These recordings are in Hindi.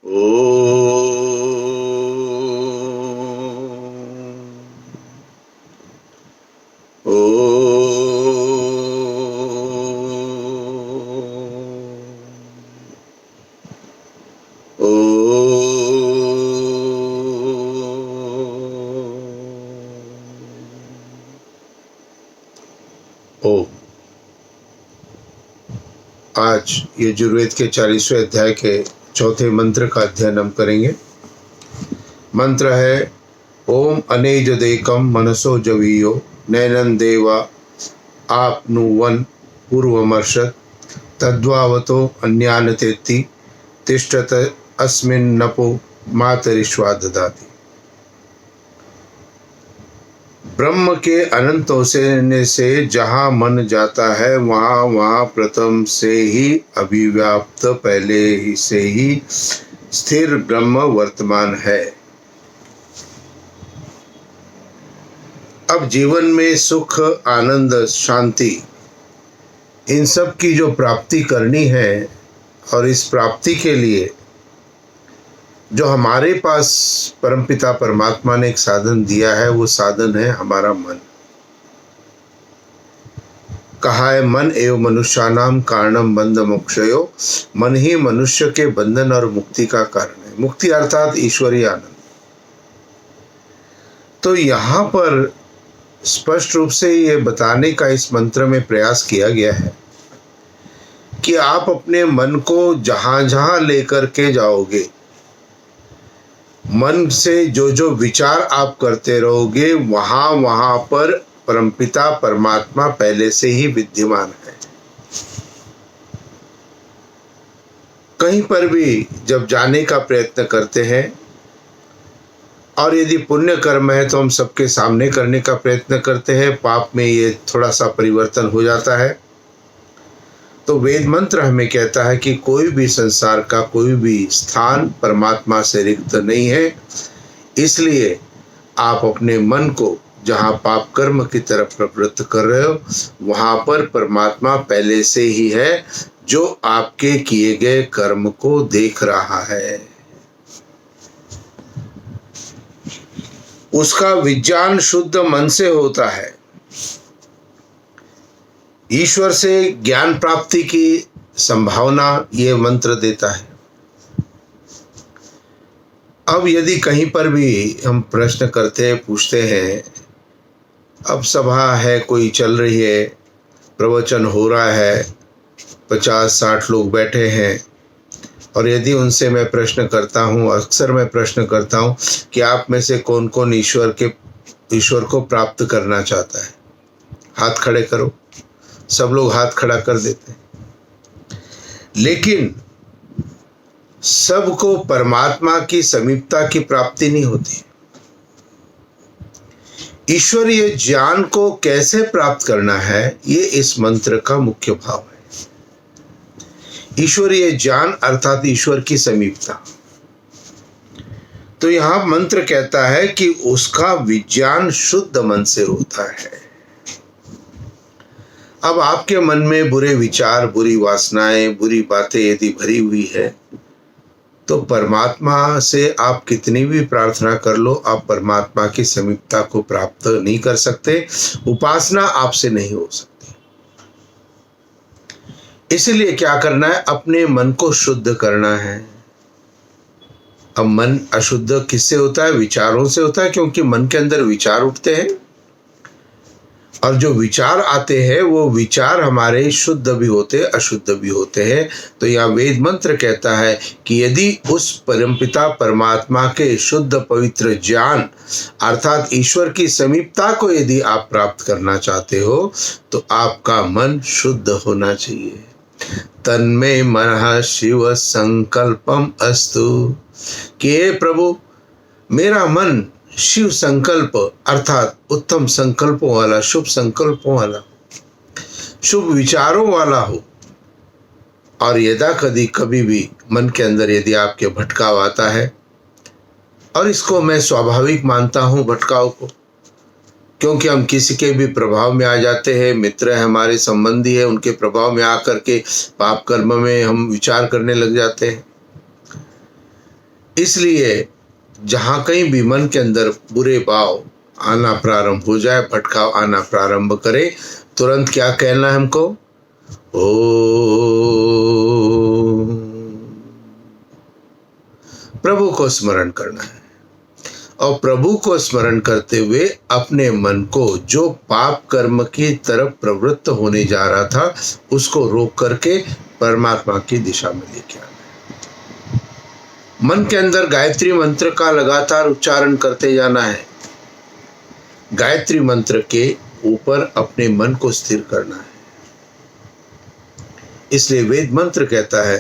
ओ आज यजुर्वेद के 40वें अध्याय के चौथे मंत्र का अध्ययन हम करेंगे। मंत्र है ओम अनेज देकम मनसो जवीयो नैनन देवा आपनुवन पूर्वमर्षत तद्वावतो अन्यान तेति तिष्ठत अस्मिन् नपो मातरिश्वा ददाति। ब्रह्म के अनंत होने से जहाँ मन जाता है वहाँ वहाँ प्रथम से ही अभिव्याप्त पहले ही से ही स्थिर ब्रह्म वर्तमान है। अब जीवन में सुख आनंद शांति इन सब की जो प्राप्ति करनी है और इस प्राप्ति के लिए जो हमारे पास परमपिता परमात्मा ने एक साधन दिया है वो साधन है हमारा मन। कहा है मन एवं मनुष्यानाम कारणम बंध मोक्षयो, मन ही मनुष्य के बंधन और मुक्ति का कारण है। मुक्ति अर्थात ईश्वरीय आनंद। तो यहाँ पर स्पष्ट रूप से ये बताने का इस मंत्र में प्रयास किया गया है कि आप अपने मन को जहाँ जहाँ लेकर के जाओगे, मन से जो जो विचार आप करते रहोगे वहाँ वहाँ पर परमपिता परमात्मा पहले से ही विद्यमान है। कहीं पर भी जब जाने का प्रयत्न करते हैं और यदि पुण्य कर्म है तो हम सबके सामने करने का प्रयत्न करते हैं, पाप में ये थोड़ा सा परिवर्तन हो जाता है। तो वेद मंत्र हमें कहता है कि कोई भी संसार का कोई भी स्थान परमात्मा से रिक्त नहीं है। इसलिए आप अपने मन को जहाँ पाप कर्म की तरफ प्रवृत्त कर रहे हो वहाँ पर परमात्मा पहले से ही है जो आपके किए गए कर्म को देख रहा है। उसका विज्ञान शुद्ध मन से होता है। ईश्वर से ज्ञान प्राप्ति की संभावना ये मंत्र देता है। अब यदि कहीं पर भी हम प्रश्न करते हैं, पूछते हैं, अब सभा है, कोई चल रही है, प्रवचन हो रहा है, 50-60 लोग बैठे हैं और यदि उनसे मैं प्रश्न करता हूँ, अक्सर मैं प्रश्न करता हूँ कि आप में से कौन कौन ईश्वर को प्राप्त करना चाहता है, हाथ खड़े करो। सब लोग हाथ खड़ा कर देते हैं। लेकिन सबको परमात्मा की समीपता की प्राप्ति नहीं होती। ईश्वरीय ज्ञान को कैसे प्राप्त करना है ये इस मंत्र का मुख्य भाव है। ईश्वरीय ज्ञान अर्थात ईश्वर की समीपता। तो यहां मंत्र कहता है कि उसका विज्ञान शुद्ध मन से होता है। अब आपके मन में बुरे विचार, बुरी वासनाएं, बुरी बातें यदि भरी हुई है तो परमात्मा से आप कितनी भी प्रार्थना कर लो, आप परमात्मा की समीपता को प्राप्त नहीं कर सकते। उपासना आपसे नहीं हो सकती। इसलिए क्या करना है, अपने मन को शुद्ध करना है। अब मन अशुद्ध किससे होता है? विचारों से होता है, क्योंकि मन के अंदर विचार उठते हैं और जो विचार आते हैं वो विचार हमारे शुद्ध भी होते, अशुद्ध भी होते हैं। तो यह वेद मंत्र कहता है कि यदि उस परमपिता परमात्मा के शुद्ध पवित्र ज्ञान अर्थात ईश्वर की समीपता को यदि आप प्राप्त करना चाहते हो तो आपका मन शुद्ध होना चाहिए। तन्मे मनः शिव संकल्पम अस्तु, कि हे प्रभु मेरा मन शिव संकल्प अर्थात उत्तम संकल्पों वाला, शुभ संकल्पों वाला, शुभ विचारों वाला हो। और यदा कभी भी मन के अंदर यदि आपके भटकाव आता है, और इसको मैं स्वाभाविक मानता हूँ भटकाव को, क्योंकि हम किसी के भी प्रभाव में आ जाते हैं, मित्र है, हमारे संबंधी है, उनके प्रभाव में आकर के पाप कर्म में हम विचार करने लग जाते हैं। इसलिए जहाँ कहीं भी मन के अंदर बुरे भाव आना प्रारंभ हो जाए, भटकाव आना प्रारंभ करे, तुरंत क्या कहना है हमको? ओ प्रभु को स्मरण करना है। और प्रभु को स्मरण करते हुए अपने मन को जो पाप कर्म की तरफ प्रवृत्त होने जा रहा था उसको रोक करके परमात्मा की दिशा में लेके आना है। मन के अंदर गायत्री मंत्र का लगातार उच्चारण करते जाना है। गायत्री मंत्र के ऊपर अपने मन को स्थिर करना है। इसलिए वेद मंत्र कहता है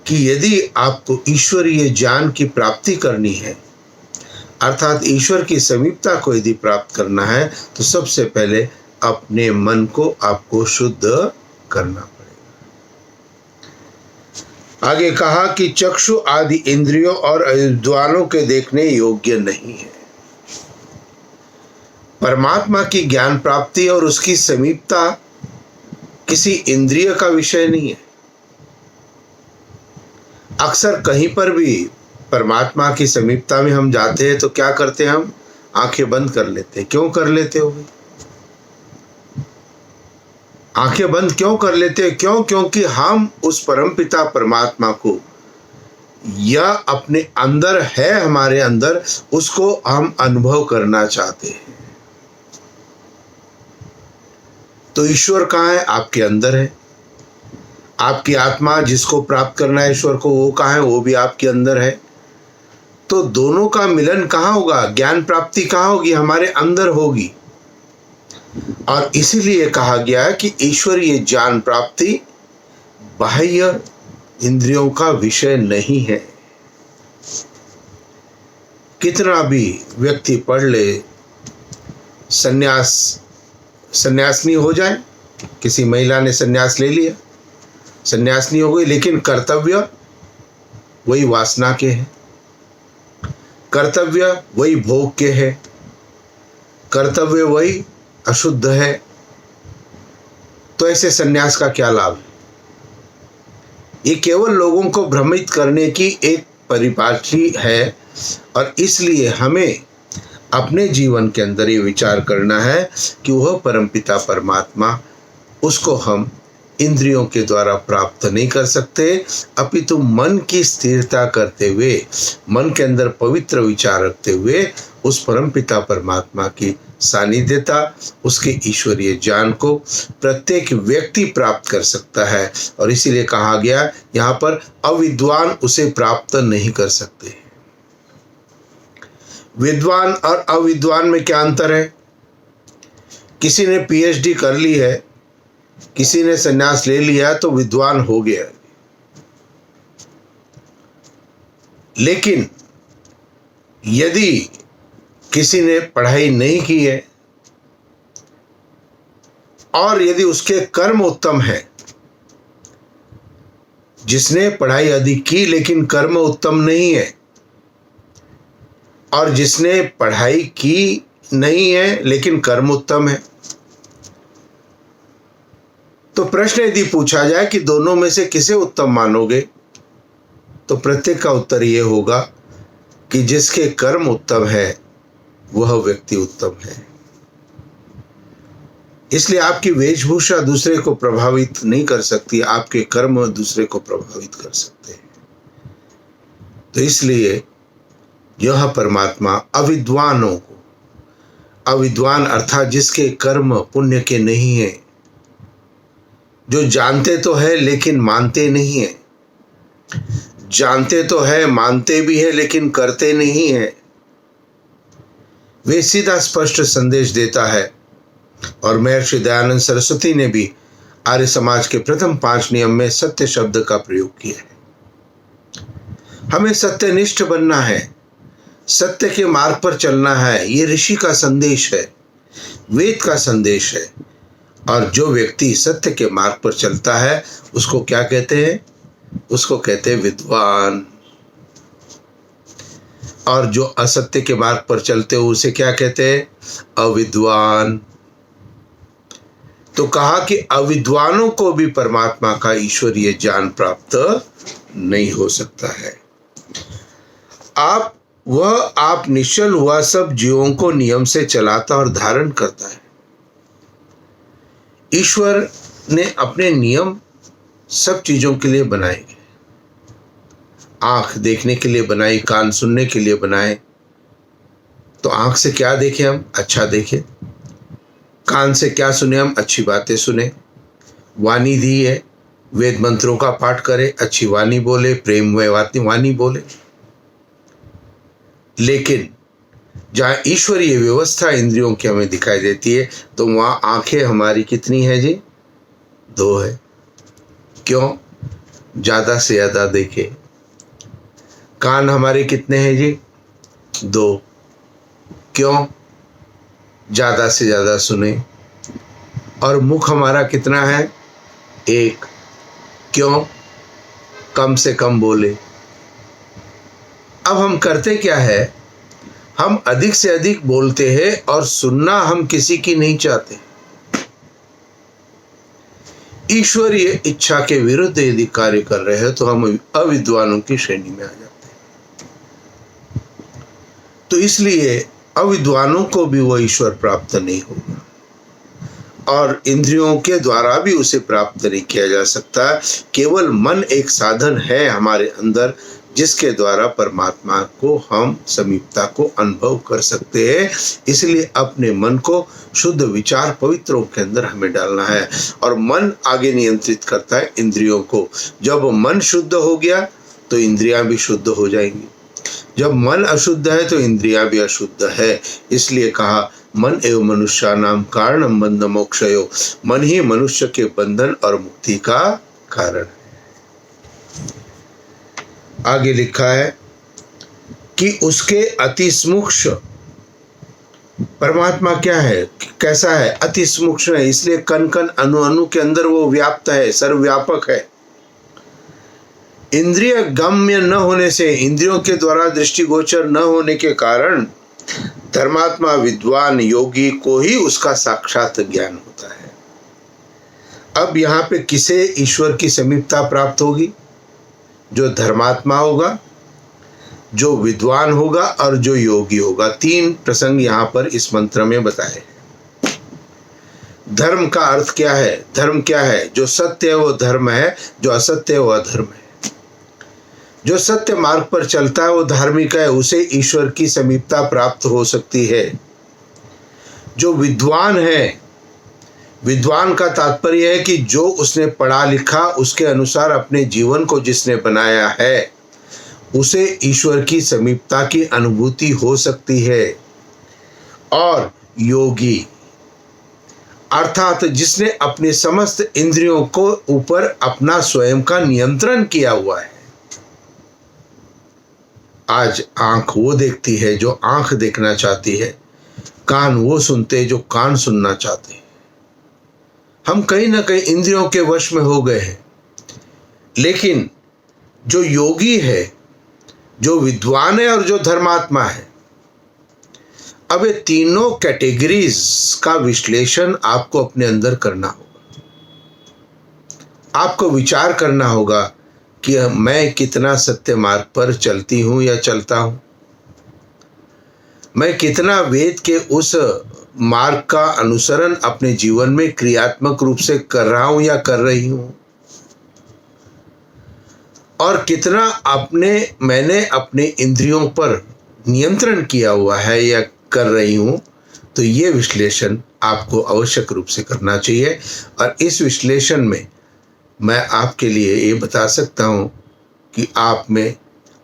कि यदि आपको ईश्वरीय ज्ञान की प्राप्ति करनी है, अर्थात ईश्वर की समीपता को यदि प्राप्त करना है, तो सबसे पहले अपने मन को आपको शुद्ध करना पड़ेगा। आगे कहा कि चक्षु आदि इंद्रियों और विद्वानों के देखने योग्य नहीं है। परमात्मा की ज्ञान प्राप्ति और उसकी समीपता किसी इंद्रिय का विषय नहीं है। अक्सर कहीं पर भी परमात्मा की समीपता में हम जाते हैं तो क्या करते हैं? हम आंखें बंद कर लेते हैं। क्यों कर लेते हो भाई? आंखें बंद क्यों कर लेते हैं? क्यों? क्योंकि हम उस परमपिता परमात्मा को, या अपने अंदर है, हमारे अंदर, उसको हम अनुभव करना चाहते हैं। तो ईश्वर कहाँ है? आपके अंदर है। आपकी आत्मा जिसको प्राप्त करना है ईश्वर को, वो कहाँ है? वो भी आपके अंदर है। तो दोनों का मिलन कहाँ होगा? ज्ञान प्राप्ति कहाँ होगी? हमारे अंदर होगी। और इसीलिए कहा गया है कि ईश्वरीय ज्ञान प्राप्ति बाह्य इंद्रियों का विषय नहीं है। कितना भी व्यक्ति पढ़ ले, सन्यासिनी हो जाए, किसी महिला ने सन्यास ले लिया, सन्यासिनी हो गई, लेकिन कर्तव्य वही वासना के हैं, कर्तव्य वही भोग के है, कर्तव्य वही अशुद्ध है। तो ऐसे सन्यास का क्या लाभ है? ये केवल लोगों को भ्रमित करने की एक परिभाषा है। और इसलिए हमें अपने जीवन के अंदर ये विचार करना है कि वह परमपिता परमात्मा, उसको हम इंद्रियों के द्वारा प्राप्त नहीं कर सकते, अपितु मन की स्थिरता करते हुए, मन के अंदर पवित्र विचार रखते हुए उस परमपिता परमात्मा की सानिध्यता, उसके ईश्वरीय ज्ञान को प्रत्येक व्यक्ति प्राप्त कर सकता है। और इसीलिए कहा गया यहाँ पर अविद्वान उसे प्राप्त नहीं कर सकते। विद्वान और अविद्वान में क्या अंतर है? किसी ने पीएचडी कर ली है, किसी ने संन्यास ले लिया तो विद्वान हो गया। लेकिन यदि किसी ने पढ़ाई नहीं की है और यदि उसके कर्म उत्तम है, जिसने पढ़ाई अधिक की लेकिन कर्म उत्तम नहीं है, और जिसने पढ़ाई की नहीं है लेकिन कर्म उत्तम है, तो प्रश्न यदि पूछा जाए कि दोनों में से किसे उत्तम मानोगे, तो प्रत्येक का उत्तर यह होगा कि जिसके कर्म उत्तम है वह व्यक्ति उत्तम है। इसलिए आपकी वेशभूषा दूसरे को प्रभावित नहीं कर सकती, आपके कर्म दूसरे को प्रभावित कर सकते हैं। तो इसलिए यह परमात्मा अविद्वानों को, अविद्वान अर्थात जिसके कर्म पुण्य के नहीं है, जो जानते तो है लेकिन मानते नहीं है, जानते तो है मानते भी है लेकिन करते नहीं है, वे सीधा स्पष्ट संदेश देता है। और महर्षि दयानंद सरस्वती ने भी आर्य समाज के प्रथम 5 नियम में सत्य शब्द का प्रयोग किया है। हमें सत्यनिष्ठ बनना है, सत्य के मार्ग पर चलना है। ये ऋषि का संदेश है, वेद का संदेश है। और जो व्यक्ति सत्य के मार्ग पर चलता है उसको क्या कहते हैं? उसको कहते हैं विद्वान। और जो असत्य के मार्ग पर चलते हो उसे क्या कहते हैं? अविद्वान। तो कहा कि अविद्वानों को भी परमात्मा का ईश्वरीय ज्ञान प्राप्त नहीं हो सकता है। आप निश्चल हुआ सब जीवों को नियम से चलाता और धारण करता है। ईश्वर ने अपने नियम सब चीजों के लिए बनाए। आंख देखने के लिए बनाई, कान सुनने के लिए बनाए। तो आंख से क्या देखें हम? अच्छा देखें। कान से क्या सुने हम? अच्छी बातें सुने। वाणी दी है, वेद मंत्रों का पाठ करे, अच्छी वाणी बोले, प्रेममय वाणी बोले। लेकिन जहाँ ईश्वरीय व्यवस्था इंद्रियों की हमें दिखाई देती है, तो वहाँ आंखें हमारी कितनी है जी? 2 है। क्यों? ज़्यादा से ज़्यादा देखे। कान हमारे कितने हैं जी? 2। क्यों? ज़्यादा से ज़्यादा सुने। और मुख हमारा कितना है? 1। क्यों? कम से कम बोले। अब हम करते क्या है? हम अधिक से अधिक बोलते हैं और सुनना हम किसी की नहीं चाहते। ईश्वरीय इच्छा के विरुद्ध यदि कार्य कर रहे हैं तो हम अविद्वानों की श्रेणी में आ जाते हैं। तो इसलिए अविद्वानों को भी वो ईश्वर प्राप्त नहीं होगा और इंद्रियों के द्वारा भी उसे प्राप्त नहीं किया जा सकता। केवल मन एक साधन है हमारे अंदर जिसके द्वारा परमात्मा को हम समीपता को अनुभव कर सकते हैं। इसलिए अपने मन को शुद्ध विचार पवित्रों के अंदर हमें डालना है और मन आगे नियंत्रित करता है इंद्रियों को। जब मन शुद्ध हो गया तो इंद्रियां भी शुद्ध हो जाएंगी। जब मन अशुद्ध है तो इंद्रियां भी अशुद्ध है। इसलिए कहा मन एवं मनुष्यानाम कारणम बंध मोक्षयो, मन ही मनुष्य के बंधन और मुक्ति का कारण है। आगे लिखा है कि उसके अतिस्मुक्ष परमात्मा क्या है, कैसा है? अतिस्मुक्ष है, इसलिए कण कण अणु अणु के अंदर वो व्याप्त है, सर्वव्यापक है। इंद्रिय गम्य न होने से, इंद्रियों के द्वारा दृष्टिगोचर न होने के कारण धर्मात्मा विद्वान योगी को ही उसका साक्षात ज्ञान होता है। अब यहाँ पे किसे ईश्वर की समीपता प्राप्त होगी? जो धर्मात्मा होगा, जो विद्वान होगा और जो योगी होगा। 3 प्रसंग यहाँ पर इस मंत्र में बताए। धर्म का अर्थ क्या है? धर्म क्या है? जो सत्य है वो धर्म है, जो असत्य है वो अधर्म है। जो सत्य मार्ग पर चलता है वो धार्मिक है, उसे ईश्वर की समीपता प्राप्त हो सकती है। जो विद्वान है, विद्वान का तात्पर्य है कि जो उसने पढ़ा लिखा उसके अनुसार अपने जीवन को जिसने बनाया है उसे ईश्वर की समीपता की अनुभूति हो सकती है। और योगी अर्थात जिसने अपने समस्त इंद्रियों को ऊपर अपना स्वयं का नियंत्रण किया हुआ है। आज आंख वो देखती है जो आंख देखना चाहती है, कान वो सुनते हैं जो कान सुनना चाहते हैं। हम कहीं ना कहीं इंद्रियों के वश में हो गए हैं। लेकिन जो योगी है, जो विद्वान है और जो धर्मात्मा है, अब ये तीनों कैटेगरीज का विश्लेषण आपको अपने अंदर करना होगा। आपको विचार करना होगा कि मैं कितना सत्य मार्ग पर चलती हूं या चलता हूं। मैं कितना वेद के उस मार्ग का अनुसरण अपने जीवन में क्रियात्मक रूप से कर रहा हूं या कर रही हूं, और कितना मैंने अपने इंद्रियों पर नियंत्रण किया हुआ है या कर रही हूं। तो ये विश्लेषण आपको आवश्यक रूप से करना चाहिए। और इस विश्लेषण में मैं आपके लिए ये बता सकता हूं कि आप में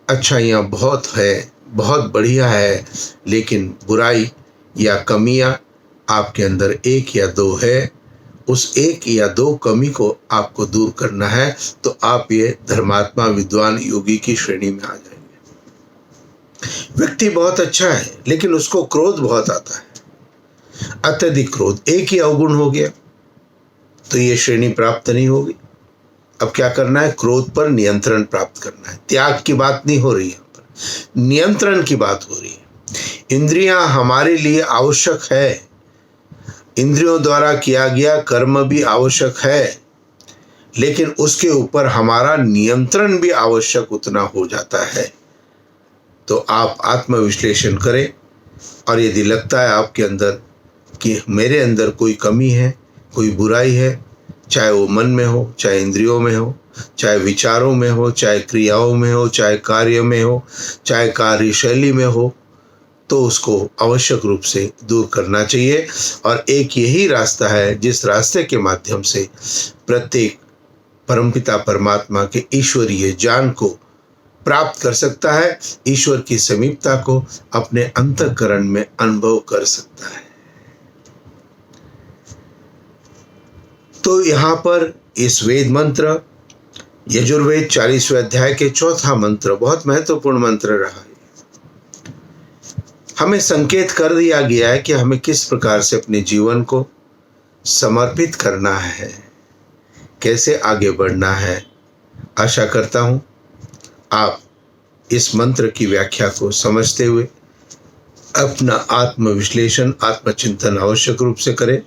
अच्छाइयाँ बहुत है, बहुत बढ़िया है, लेकिन बुराई या कमियां आपके अंदर 1 या 2 है। उस 1 या 2 कमी को आपको दूर करना है तो आप ये धर्मात्मा विद्वान योगी की श्रेणी में आ जाएंगे। व्यक्ति बहुत अच्छा है लेकिन उसको क्रोध बहुत आता है, अत्यधिक क्रोध, 1 ही अवगुण हो गया, तो ये श्रेणी प्राप्त नहीं होगी। अब क्या करना है? क्रोध पर नियंत्रण प्राप्त करना है। त्याग की बात नहीं हो रही है, यहाँ पर नियंत्रण की बात हो रही है। इंद्रियां हमारे लिए आवश्यक है, इंद्रियों द्वारा किया गया कर्म भी आवश्यक है, लेकिन उसके ऊपर हमारा नियंत्रण भी आवश्यक उतना हो जाता है। तो आप आत्मविश्लेषण करें, और यदि लगता है आपके अंदर कि मेरे अंदर कोई कमी है, कोई बुराई है, चाहे वो मन में हो, चाहे इंद्रियों में हो, चाहे विचारों में हो, चाहे क्रियाओं में हो, चाहे कार्य में हो, चाहे कार्यशैली में हो, तो उसको आवश्यक रूप से दूर करना चाहिए। और एक यही रास्ता है जिस रास्ते के माध्यम से प्रत्येक परमपिता परमात्मा के ईश्वरीय ज्ञान को प्राप्त कर सकता है, ईश्वर की समीपता को अपने अंतःकरण में अनुभव कर सकता है। तो यहाँ पर इस वेद मंत्र यजुर्वेद 40वें अध्याय के 4था मंत्र बहुत महत्वपूर्ण मंत्र रहा है। हमें संकेत कर दिया गया है कि हमें किस प्रकार से अपने जीवन को समर्पित करना है, कैसे आगे बढ़ना है। आशा करता हूँ आप इस मंत्र की व्याख्या को समझते हुए अपना आत्मविश्लेषण, आत्मचिंतन आवश्यक रूप से करें।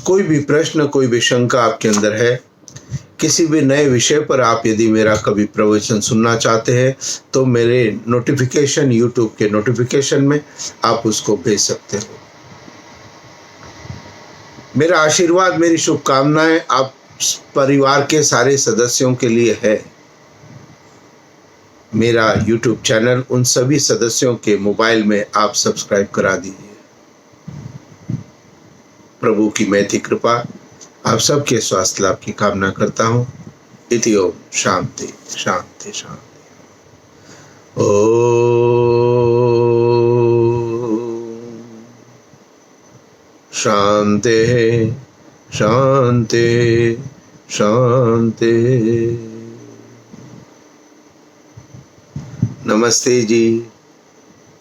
कोई भी प्रश्न, कोई भी शंका आपके अंदर है, किसी भी नए विषय पर आप यदि मेरा कभी प्रवचन सुनना चाहते हैं, तो मेरे नोटिफिकेशन, यूट्यूब के नोटिफिकेशन में आप उसको भेज सकते हो। मेरा आशीर्वाद, मेरी शुभकामनाएं आप परिवार के सारे सदस्यों के लिए है। मेरा यूट्यूब चैनल उन सभी सदस्यों के मोबाइल में आप सब्सक्राइब करा दीजिए। प्रभु की मैत्री कृपा आप सबके स्वास्थ्य लाभ की कामना करता हूँ। इति ओम शांति शांति शांति। ओम शांति शांति शांति। नमस्ते जी।